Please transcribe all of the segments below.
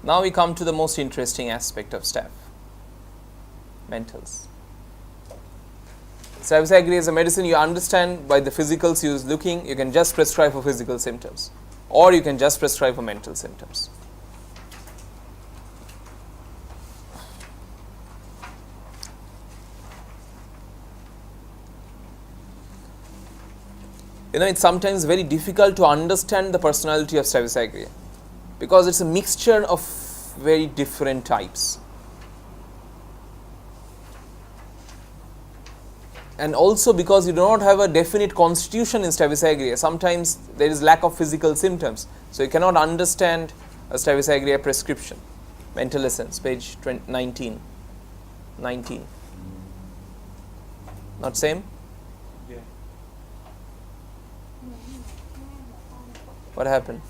Now we come to the most interesting aspect of staph, mentals. Staphysagria is a medicine you understand by the physicals you looking. You can just prescribe for physical symptoms, or you can just prescribe for mental symptoms. It's sometimes very difficult to understand the personality of Staphysagria because it's a mixture of very different types. And also because you do not have a definite constitution in Staphysagria, sometimes there is lack of physical symptoms. So you cannot understand a Staphysagria prescription. Mental Essence, page 19. Not same? Yeah. What happened?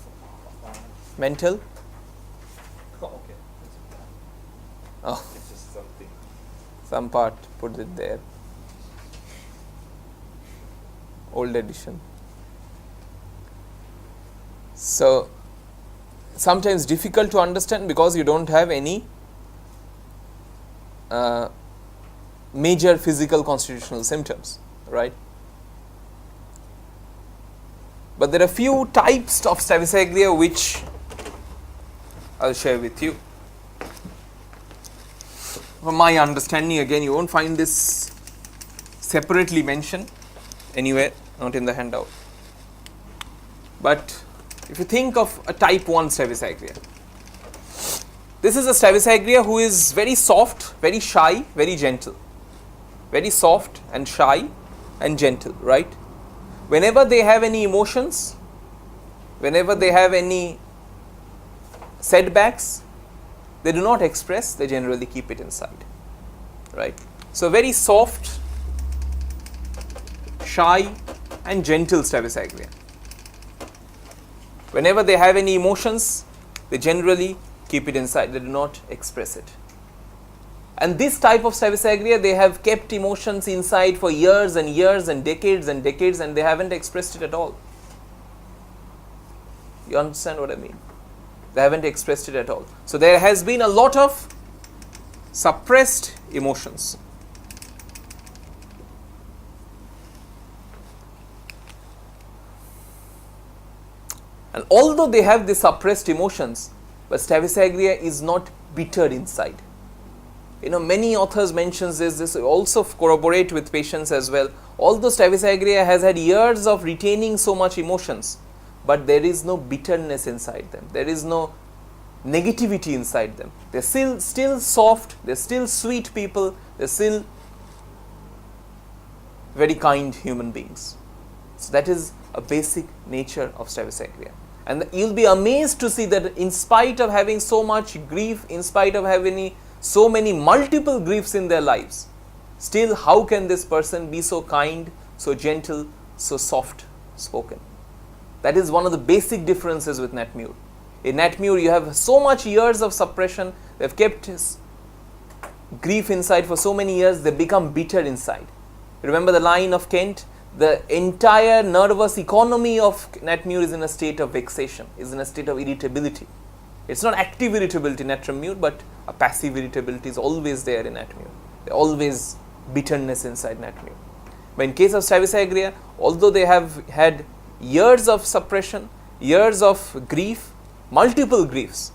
Mental? Oh, okay. Oh, It's just something. some part, put it there. Old edition. So, sometimes difficult to understand because you don't have any major physical constitutional symptoms, right? But there are few types of Staphysagria which I'll share with you. From my understanding, again, you won't find this separately mentioned anywhere, not in the handout. But if you think of a type 1 Staphysagria, this is a Staphysagria who is very soft, very shy, very gentle. Very soft and shy and gentle, right? Whenever they have any emotions, whenever they have any setbacks, they do not express, they generally keep it inside, right? So very soft, shy and gentle Staphysagria. Whenever they have any emotions, they generally keep it inside, they do not express it. And this type of Staphysagria, they have kept emotions inside for years and years and decades, and they haven't expressed it at all. You understand what I mean? They haven't expressed it at all. So there has been a lot of suppressed emotions. And although they have the suppressed emotions, but Staphysagria is not bitter inside. Many authors mentions this also corroborate with patients as well. Although Staphysagria has had years of retaining so much emotions, but there is no bitterness inside them. There is no negativity inside them. They're still soft, they're still sweet people, they're still very kind human beings. So that is a basic nature of Staphysagria. And you'll be amazed to see that in spite of having so much grief, in spite of having so many multiple griefs in their lives, still how can this person be so kind, so gentle, so soft spoken? That is one of the basic differences with Natmure. In Natmure you have so much years of suppression, they have kept his grief inside for so many years, they become bitter inside. Remember the line of Kent? The entire nervous economy of Natmure is in a state of vexation, is in a state of irritability. It's not active irritability in Natmure, but a passive irritability is always there in Natmure. There always bitterness inside Natmure. But in case of Staphysagria, although they have had years of suppression, years of grief, multiple griefs.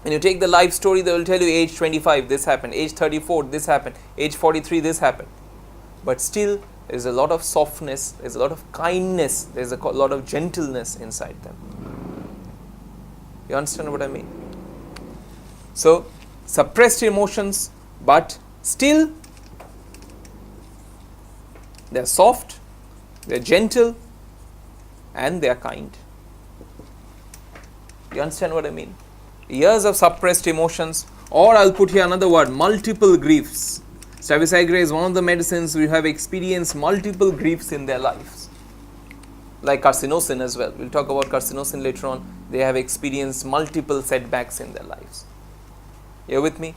When you take the life story, they will tell you age 25 this happened, age 34 this happened, age 43 this happened. But still there is a lot of softness, there is a lot of kindness, there is a lot of gentleness inside them. You understand what I mean? So, suppressed emotions, but still they are soft, they are gentle, and they are kind. You understand what I mean? Years of suppressed emotions, or I'll put here another word, multiple griefs. Staphysagria is one of the medicines who have experienced multiple griefs in their lives. Like carcinosin as well. We'll talk about carcinosin later on. They have experienced multiple setbacks in their lives. You're with me?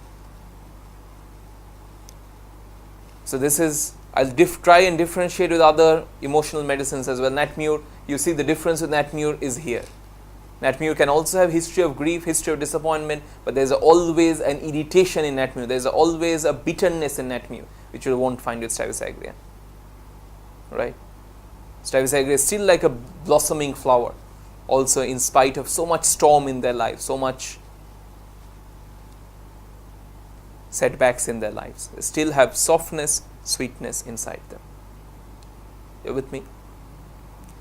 So this is, I'll try and differentiate with other emotional medicines as well. Natmure, you see the difference with Natmure is here. Nattmure can also have history of grief, history of disappointment, but there is always an irritation in Nattmure. There is always a bitterness in Nattmure, which you won't find with Staphysagria. Right? Staphysagria is still like a blossoming flower, also in spite of so much storm in their life, so much setbacks in their lives. They still have softness, sweetness inside them. You're with me?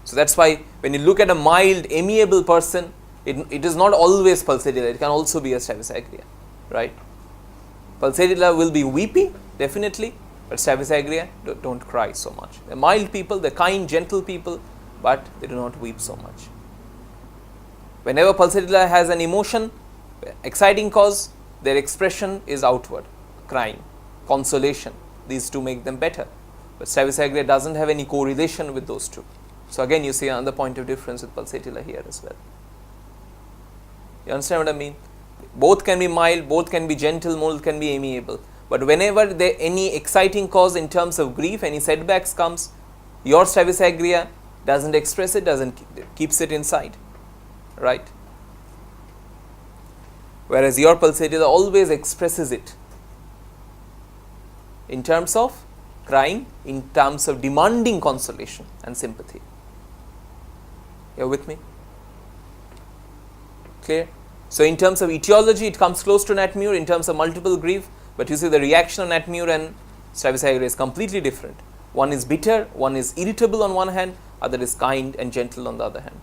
So that's why when you look at a mild, amiable person, it is not always Pulsatilla. It can also be a Staphysagria, right? Pulsatilla will be weepy, definitely, but Staphysagria don't cry so much. They're mild people, they're kind, gentle people, but they do not weep so much. Whenever Pulsatilla has an emotion, exciting cause, their expression is outward, crying, consolation. These two make them better. But Staphysagria doesn't have any correlation with those two. So again, you see another point of difference with Pulsatilla here as well. You understand what I mean? Both can be mild, both can be gentle, both can be amiable. But whenever there any exciting cause in terms of grief, any setbacks comes, your Staphysagria doesn't express it, keeps it inside, right? Whereas your Pulsatilla always expresses it in terms of crying, in terms of demanding consolation and sympathy. You're with me? Clear? So in terms of etiology, it comes close to Nattmure in terms of multiple grief, but you see the reaction of Nattmure and Staphysagria is completely different. One is bitter, one is irritable on one hand, other is kind and gentle on the other hand.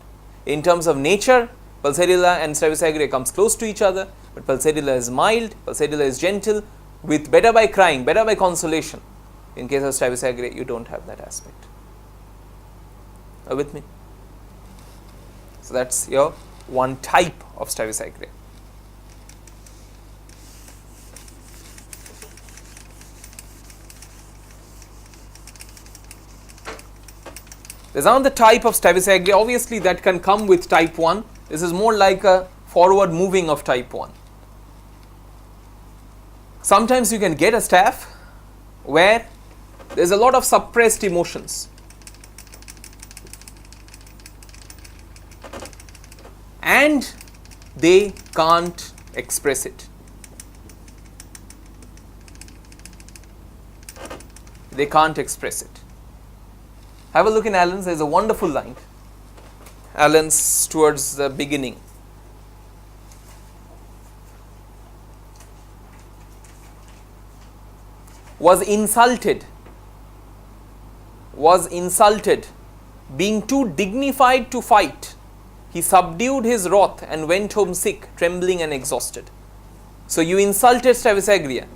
In terms of nature, Pulsatilla and Staphysagria comes close to each other, but Pulsatilla is mild, Pulsatilla is gentle, with better by crying, better by consolation. In case of Staphysagria, you don't have that aspect. Are you with me? So that's your one type of Staphysagria. There's another type of Staphysagria, obviously that can come with type 1. This is more like a forward moving of type 1. Sometimes you can get a staph where there's a lot of suppressed emotions. And they can't express it. They can't express it. Have a look in Allen's, there's a wonderful line. Allen's towards the beginning. Was insulted, being too dignified to fight. He subdued his wrath and went home sick, trembling and exhausted. So you insulted Staphysagria,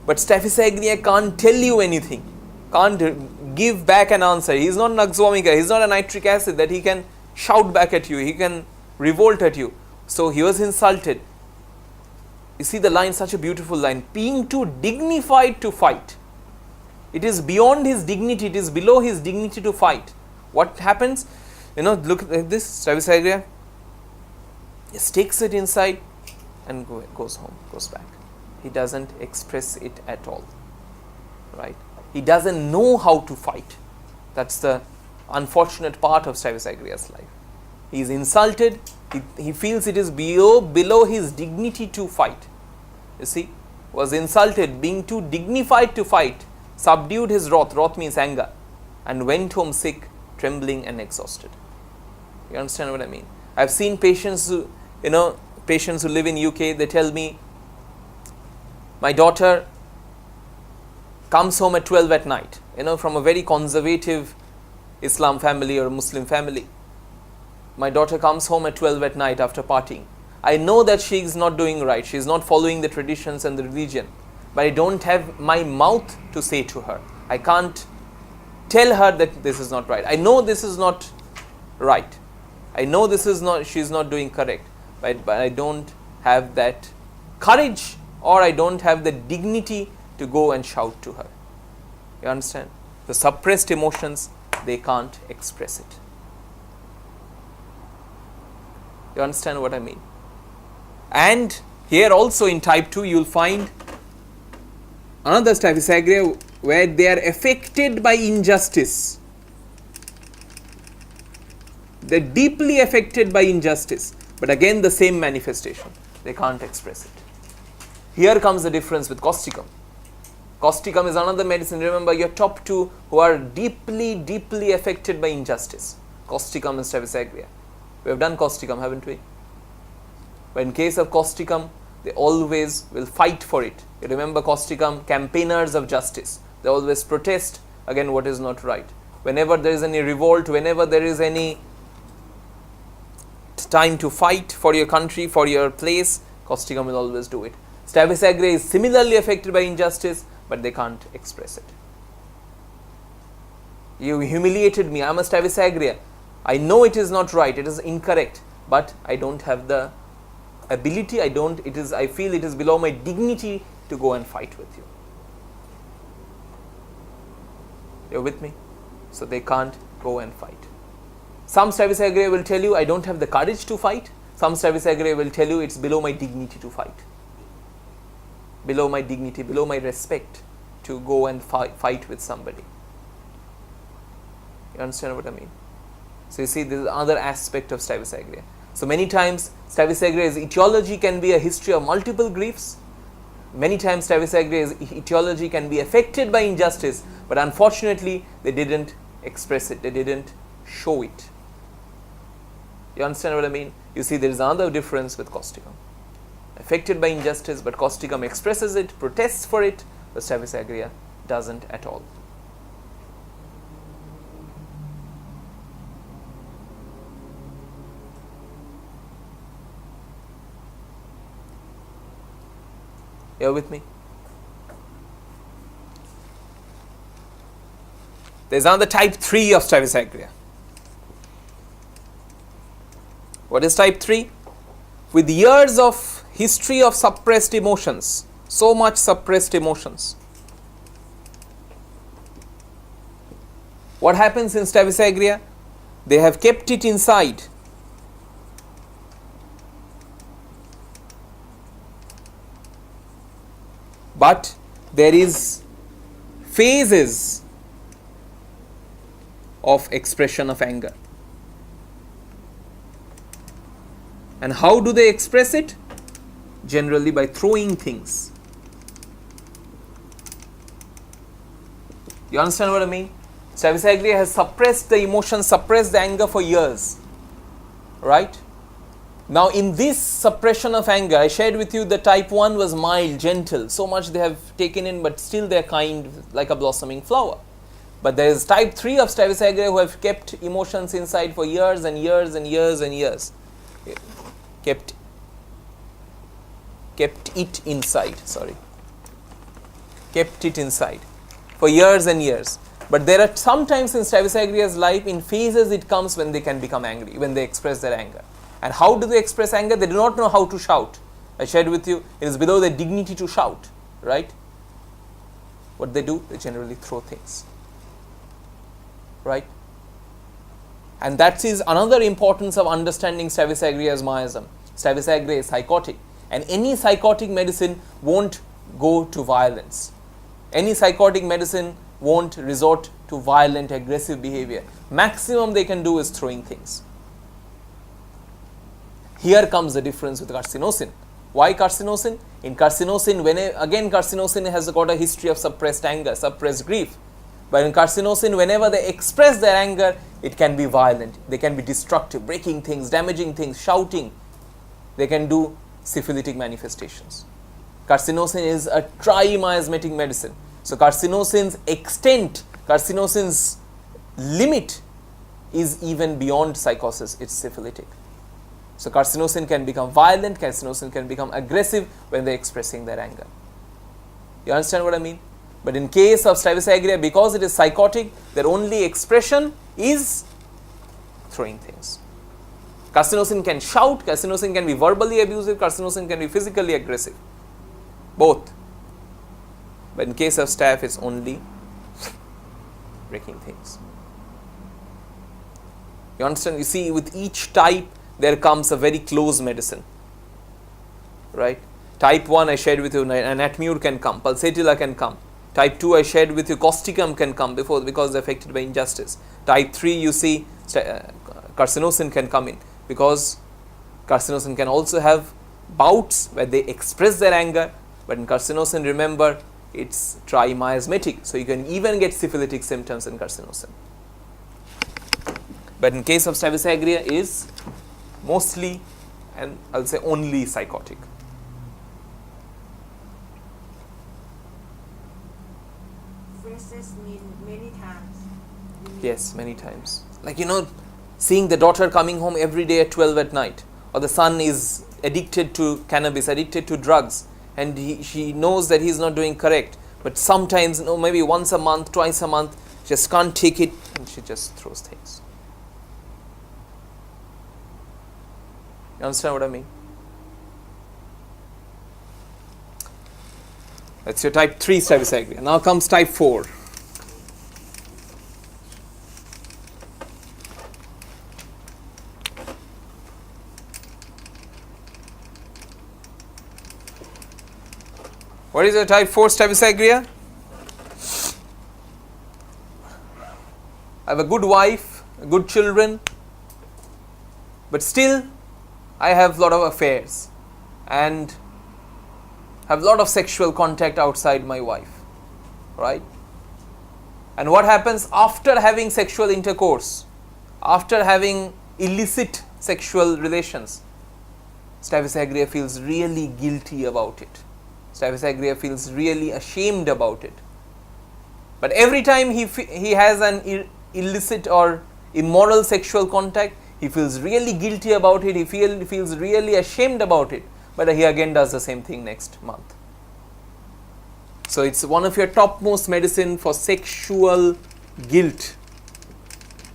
but Staphysagria can't tell you anything, can't give back an answer. He is not an axomica, he is not a nitric acid that he can shout back at you, he can revolt at you. So he was insulted. You see the line, such a beautiful line, being too dignified to fight. It is beyond his dignity, it is below his dignity to fight. What happens? Look at this, Staphysagria just takes it inside and goes home, goes back. He doesn't express it at all, right? He doesn't know how to fight. That's the unfortunate part of Staphysagria's life. He is insulted, he feels it is below his dignity to fight. You see, was insulted, being too dignified to fight, subdued his wrath means anger, and went home sick, trembling and exhausted. You understand what I mean? I've seen patients who live in UK, they tell me, my daughter comes home at 12 at night, from a very conservative Islam family or Muslim family. My daughter comes home at 12 at night after partying. I know that she is not doing right, she is not following the traditions and the religion, but I don't have my mouth to say to her. I can't tell her that this is not right. I know this is not right. I know she is not doing correct, but I don't have that courage, or I don't have the dignity to go and shout to her. You understand? The suppressed emotions, they can't express it. You understand what I mean? And here also in type 2 you will find another Staphysagria where they are affected by injustice. They are deeply affected by injustice. but again the same manifestation. They can't express it. Here comes the difference with causticum. Causticum is another medicine. Remember, your top two who are deeply, deeply affected by injustice. Causticum and Staphysagria. We have done causticum, haven't we? But in case of causticum, they always will fight for it. You remember causticum, campaigners of justice. They always protest against what is not right. Whenever there is any revolt, whenever there is any time to fight for your country, for your place, causticum will always do it. Staphysagria is similarly affected by injustice, but they can't express it. You humiliated me, I am a Staphysagria. I know it is not right, it is incorrect, but I don't have the ability, I feel it is below my dignity to go and fight with you. You're with me? So they can't go and fight. Some Staphysagria will tell you, I don't have the courage to fight. Some Staphysagria will tell you, it's below my dignity to fight. Below my dignity, below my respect to go and fight with somebody. You understand what I mean? So you see, this is another aspect of Staphysagria. So many times Staphysagra's etiology can be a history of multiple griefs. Many times Staphysagra's etiology can be affected by injustice, but unfortunately they didn't express it, they didn't show it. You understand what I mean? You see, there is another difference with causticum. Affected by injustice, but causticum expresses it, protests for it, but Staphysagria doesn't at all. You're with me? There's another type 3 of Staphysagria. What is type 3? With years of history of suppressed emotions, so much suppressed emotions. What happens in Staphysagria? They have kept it inside. But there is phases of expression of anger. And how do they express it? Generally by throwing things. You understand what I mean? Staphysagria has suppressed the emotion, suppressed the anger for years. Right? Now in this suppression of anger, I shared with you the type 1 was mild, gentle. So much they have taken in, but still they are kind, like a blossoming flower. But there is type 3 of Staphysagria who have kept emotions inside for years and years and years and years. Kept it inside for years and years. But there are sometimes in Staphysagria's life, in phases it comes when they can become angry, when they express their anger. And how do they express anger? They do not know how to shout. I shared with you, it is below their dignity to shout, right? What they do? They generally throw things, right? And that is another importance of understanding Staphysagria's miasm. Staphysagria is psychotic, and any psychotic medicine won't go to violence. Any psychotic medicine won't resort to violent, aggressive behavior. Maximum they can do is throwing things. Here comes the difference with carcinosin. Why carcinosin? In carcinosin, carcinosin has got a history of suppressed anger, suppressed grief. But in carcinosin, whenever they express their anger, it can be violent. They can be destructive, breaking things, damaging things, shouting. They can do syphilitic manifestations. Carcinosin is a tri-miasmatic medicine. So carcinosin's extent, carcinosin's limit is even beyond psychosis. It's syphilitic. So carcinosin can become violent, carcinosin can become aggressive when they're expressing their anger. You understand what I mean? But in case of Staphysagria, because it is psychotic, their only expression is throwing things. Carcinosin can shout, carcinosin can be verbally abusive, carcinosin can be physically aggressive. Both. But in case of Staph, it's only breaking things. You understand? You see, with each type, there comes a very close medicine. Right? Type 1 I shared with you, anatmure can come, pulsatilla can come. Type 2 I shared with you, causticum can come because they're affected by injustice. Type 3 you see, carcinosin can come in because Carcinosin can also have bouts where they express their anger, but in carcinosin, remember, it's trimiasmatic, so you can even get syphilitic symptoms in carcinosin. But in case of Staphysagria is mostly and I'll say only psychotic. Phrases mean many times. Yes, many times. Like, seeing the daughter coming home every day at 12 at night, or the son is addicted to cannabis, addicted to drugs, and she knows that he's not doing correct, but sometimes, maybe once a month, twice a month, just can't take it, and she just throws things. You understand what I mean? That's your type 3 Staphysagria. Now comes type 4. What is your type 4 Staphysagria? I have a good wife, good children, but still I have a lot of affairs and have a lot of sexual contact outside my wife, right? And what happens after having sexual intercourse, after having illicit sexual relations? Staphysagria feels really guilty about it. Staphysagria feels really ashamed about it. But every time he has an illicit or immoral sexual contact, he feels really guilty about it, he feels really ashamed about it, but he again does the same thing next month. So it's one of your topmost medicine for sexual guilt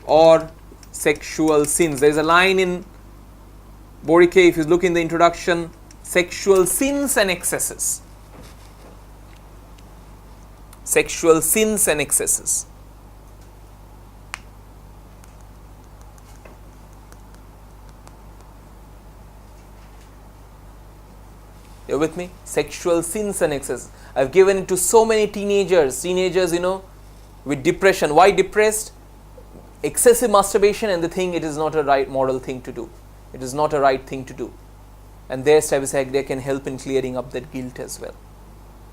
or sexual sins. There is a line in Borike, if you look in the introduction, sexual sins and excesses. Sexual sins and excesses. You're with me? Sexual sins and excesses. I've given it to so many teenagers, with depression. Why depressed? Excessive masturbation, and they think it is not a right moral thing to do. It is not a right thing to do. And their Staphysagria can help in clearing up that guilt as well.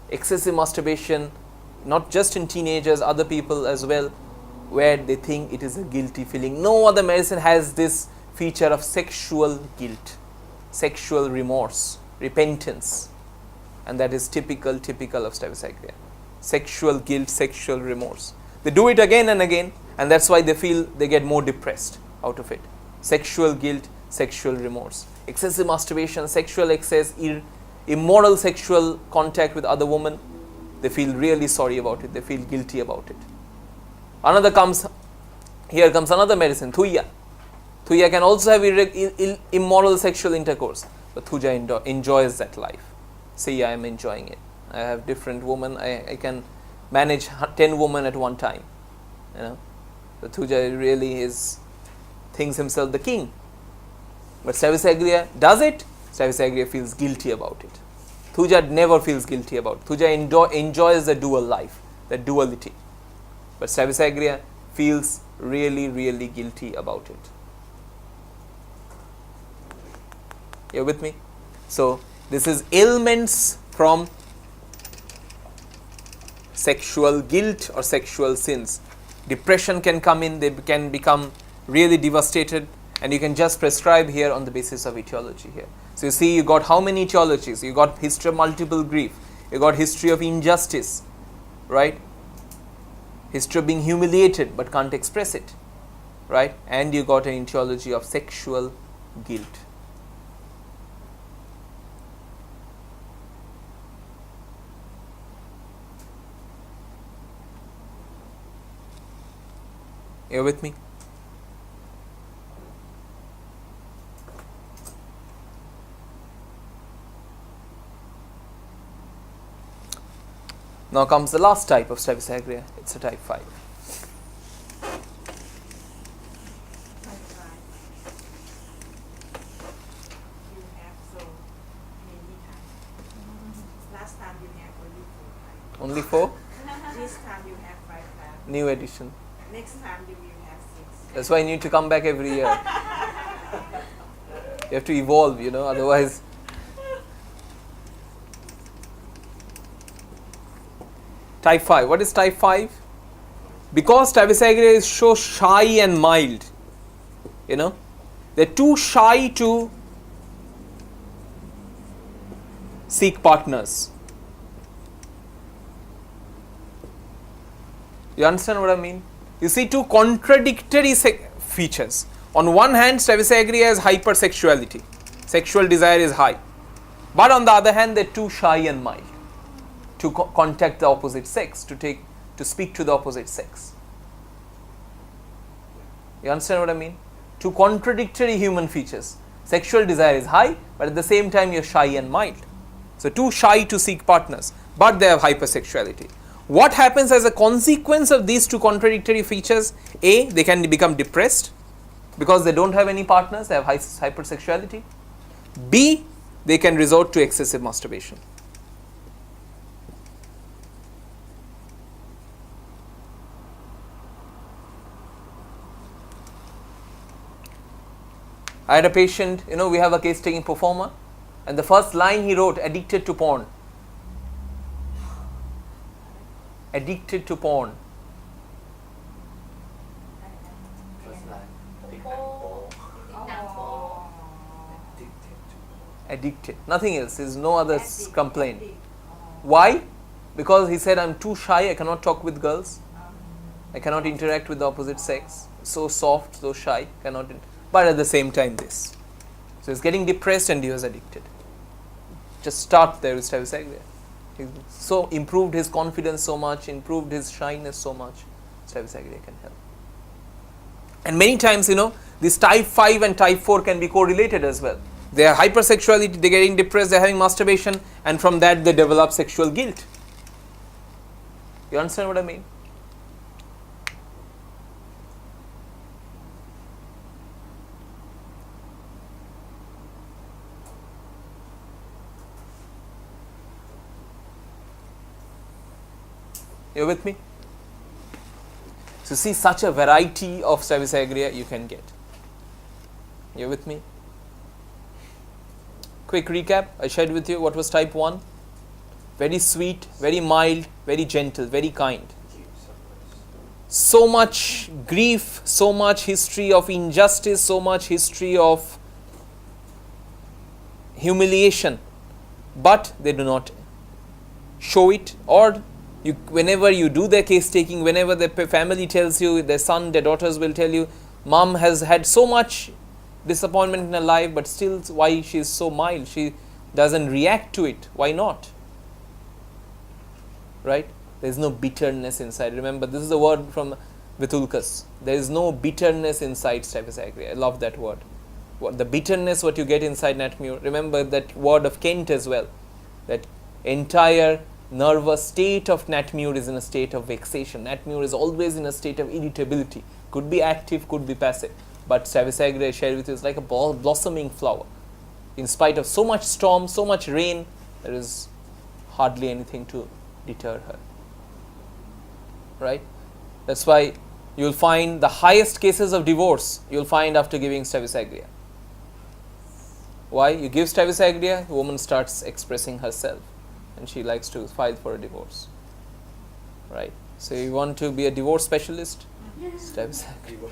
Excessive masturbation, not just in teenagers, other people as well, where they think it is a guilty feeling. No other medicine has this feature of sexual guilt, sexual remorse, repentance, and that is typical of Staphysagria. Sexual guilt, sexual remorse. They do it again and again, and that's why they feel they get more depressed out of it. Sexual guilt, sexual remorse. Excessive masturbation, sexual excess, immoral sexual contact with other women, they feel really sorry about it, they feel guilty about it. Here comes another medicine, Thuya. Thuya can also have immoral sexual intercourse, but Thuya enjoys that life. See, I am enjoying it. I have different women, I can manage 10 women at one time. The Thuya really thinks himself the king. But Staphysagria does it, Staphysagria feels guilty about it. Thuja never feels guilty about it. Thuja enjoys the dual life, the duality. But Staphysagria feels really, really guilty about it. You're with me? So, this is ailments from sexual guilt or sexual sins. Depression can come in, they can become really devastated, and you can just prescribe here on the basis of etiology here. So you see, you got how many etiologies? You got history of multiple grief, you got history of injustice, right? History of being humiliated but can't express it, right? And you got an etiology of sexual guilt. You're with me? Now comes the last type of Staphysagria. It's a type 5. You have so many times. Last time you have only 4 Only 4? times. This time you have 5 times. New edition. Next time you will have 6. That's why you need to come back every year. You have to evolve, otherwise. Type 5. What is type 5? Because Staphysagria is so shy and mild, they're too shy to seek partners. You understand what I mean? You see two contradictory features. On one hand, Staphysagria has hypersexuality. Sexual desire is high. But on the other hand, they're too shy and mild to contact the opposite sex, to speak to the opposite sex. You understand what I mean? Two contradictory human features. Sexual desire is high, but at the same time you're shy and mild. So too shy to seek partners, but they have hypersexuality. What happens as a consequence of these two contradictory features? A, they can become depressed because they don't have any partners, they have hypersexuality. B, they can resort to excessive masturbation. I had a patient, we have a case taking performer, and the first line he wrote, addicted to porn. Addicted to porn. Addicted. Nothing else. There's no other complaint. Why? Because he said, I'm too shy, I cannot talk with girls. I cannot interact with the opposite sex. So soft, so shy, cannot. But at the same time this. So he's getting depressed and he was addicted. Just start there with Staphysagria. He so improved his confidence so much, improved his shyness so much. Staphysagria can help. And many times, this type 5 and type 4 can be correlated as well. They are hypersexuality, they're getting depressed, they're having masturbation, and from that they develop sexual guilt. You understand what I mean? You're with me? So see, such a variety of Staphysagria you can get. You're with me? Quick recap, I shared with you what was type 1. Very sweet, very mild, very gentle, very kind. So much grief, so much history of injustice, so much history of humiliation, but they do not show it, or whenever you do their case taking, whenever the family tells you, their son, their daughters will tell you, mom has had so much disappointment in her life, but still why she is so mild, she doesn't react to it, why not? Right? There is no bitterness inside. Remember, this is a word from Vitulkas. There is no bitterness inside Staphysagria. I love that word. The bitterness what you get inside Natmure. Remember that word of Kent as well. That entire nervous state of Natmure is in a state of vexation. Natmure is always in a state of irritability. Could be active, could be passive. But Staphysagria, I shared with you, is like a blossoming flower. In spite of so much storm, so much rain, there is hardly anything to deter her. Right? That's why you will find the highest cases of divorce you will find after giving Staphysagria. Why? You give Staphysagria, the woman starts expressing herself and she likes to file for a divorce. Right? So you want to be a divorce specialist? Staphysagria.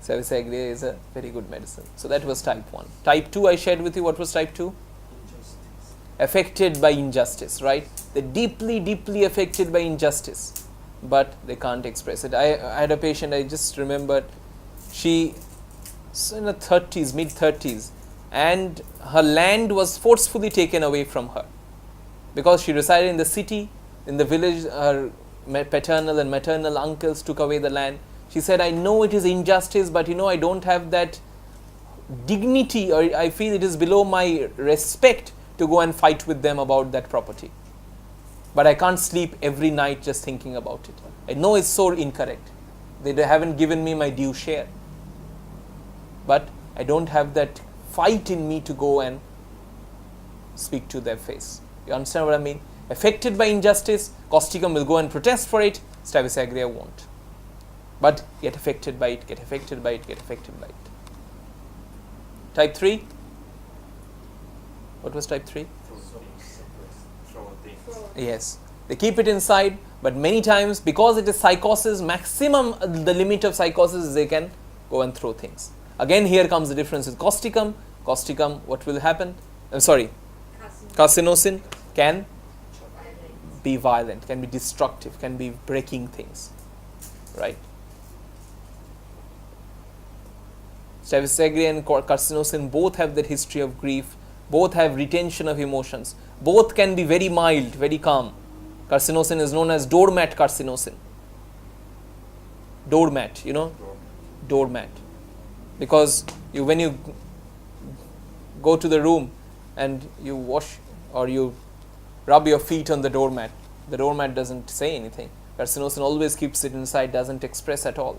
Staphysagria is a very good medicine. So that was type 1. Type 2 I shared with you. What was type 2? Affected by injustice, right? They're deeply, deeply affected by injustice, but they can't express it. I had a patient, I just remembered, she was in her 30s, mid-30s, and her land was forcefully taken away from her because she resided in the city. In the village, her paternal and maternal uncles took away the land. She said, I know it is injustice, but I don't have that dignity, or I feel it is below my respect to go and fight with them about that property. But I can't sleep every night just thinking about it. I know it's so incorrect. They haven't given me my due share. But I don't have that fight in me to go and speak to their face. You understand what I mean? Affected by injustice, Causticum will go and protest for it, Staphysagria won't. But get affected by it, get affected by it, get affected by it. Type 3? What was type 3? Throw things. Yes. They keep it inside, but many times because it is psychosis, maximum the limit of psychosis is they can go and throw things. Again, here comes the difference with causticum. Causticum, what will happen? Carcinosin can be violent, can be destructive, can be breaking things, right? Staphysagria and carcinosin both have that history of grief, both have retention of emotions, both can be very mild, very calm. Carcinosin is known as doormat carcinosin. Doormat, you know? Doormat. Because when you go to the room and you wash or you rub your feet on the doormat doesn't say anything. Carcinosin always keeps it inside, doesn't express at all.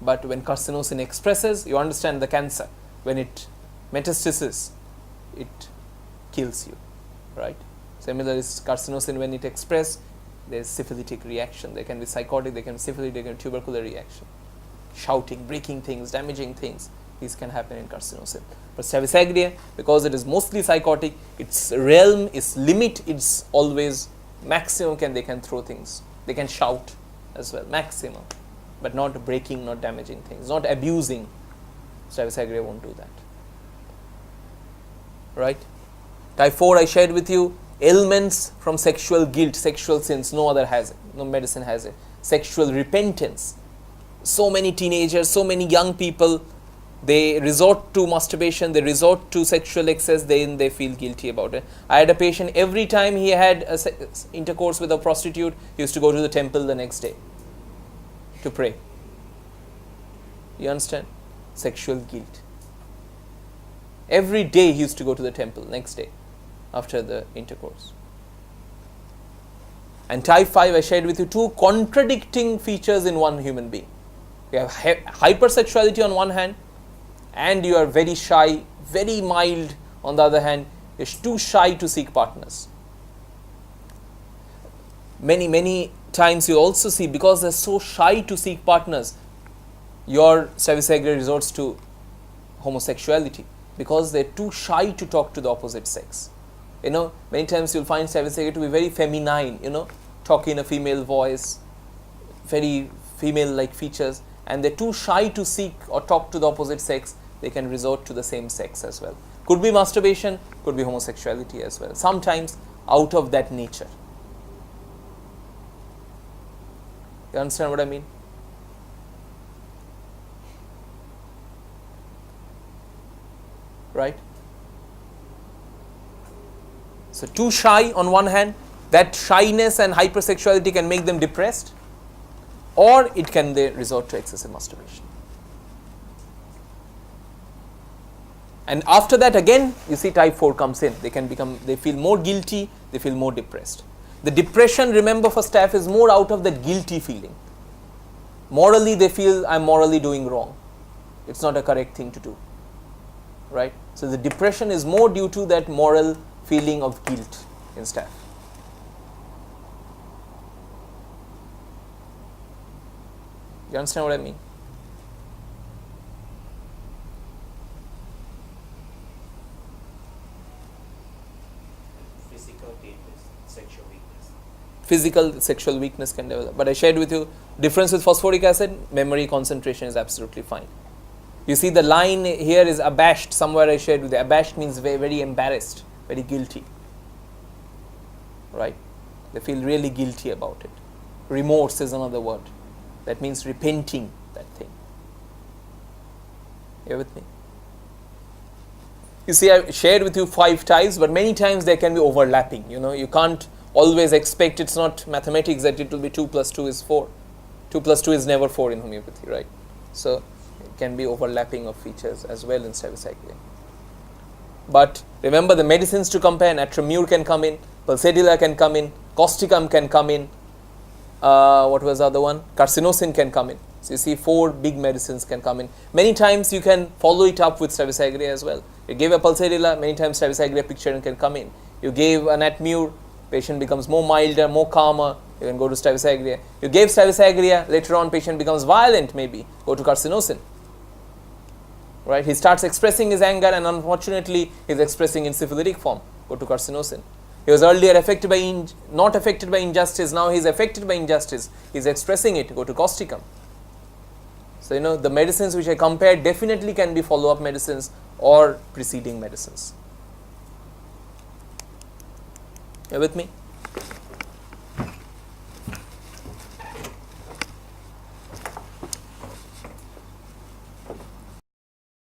But when carcinosin expresses, you understand the cancer. When it metastasis, it kills you, right? Similar is carcinosin, when it expresses, there is syphilitic reaction. They can be psychotic, they can be syphilitic, they can be tubercular reaction. Shouting, breaking things, damaging things, these can happen in carcinosin. But Staphysagria, because it is mostly psychotic, its realm, its limit, it's always maximum they can throw things. They can shout as well, maximum. But not breaking, not damaging things, not abusing. Staphysagria won't do that. Right? Type 4 I shared with you, ailments from sexual guilt, sexual sins, no other has it, no medicine has it. Sexual repentance. So many teenagers, so many young people, they resort to masturbation, they resort to sexual excess, then they feel guilty about it. I had a patient, every time he had intercourse with a prostitute, he used to go to the temple the next day to pray. You understand? Sexual guilt. Every day he used to go to the temple next day after the intercourse. And type 5, I shared with you two contradicting features in one human being. You have hypersexuality on one hand, and you are very shy, very mild on the other hand. You're too shy to seek partners. Many times you also see, because they're so shy to seek partners, your Staphysagria resorts to homosexuality, because they're too shy to talk to the opposite sex. You know, many times you'll find Staphysagria to be very feminine, you know, talk in a female voice, very female-like features, and they're too shy to seek or talk to the opposite sex. They can resort to the same sex as well. Could be masturbation, could be homosexuality as well. Sometimes out of that nature. You understand what I mean? Right? So too shy on one hand, that shyness and hypersexuality can make them depressed, or it can they resort to excessive masturbation. And after that again, you see type 4 comes in. They feel more guilty, they feel more depressed. The depression, remember, for Staph is more out of that guilty feeling. Morally, they feel I'm morally doing wrong. It's not a correct thing to do. Right? So the depression is more due to that moral feeling of guilt in Staph. You understand what I mean? Physical sexual weakness can develop. But I shared with you, difference with phosphoric acid, memory concentration is absolutely fine. You see the line here is abashed, somewhere I shared with you. Abashed means very, very embarrassed, very guilty. Right? They feel really guilty about it. Remorse is another word. That means repenting that thing. You with me? You see, I shared with you 5 types, but many times they can be overlapping. You know, you can't always expect, it's not mathematics that it will be 2 plus 2 is 4. 2 plus 2 is never 4 in homeopathy, right? So it can be overlapping of features as well in Staphysagria. But remember the medicines to compare, Natramur can come in, Pulsadilla can come in, Causticum can come in, what was the other one? Carcinosin can come in. So you see 4 big medicines can come in. Many times you can follow it up with Staphysagria as well. You gave a Pulsadilla, many times Staphysagria picture can come in. You gave a Natmur, patient becomes more milder, more calmer, you can go to Staphysagria. You gave Staphysagria, later on patient becomes violent maybe, go to Carcinosin. right? He starts expressing his anger, and unfortunately he is expressing in syphilitic form. Go to carcinosin. He was earlier affected by not affected by injustice, now he is affected by injustice. He is expressing it. Go to causticum. So, the medicines which I compared definitely can be follow-up medicines or preceding medicines. You with me?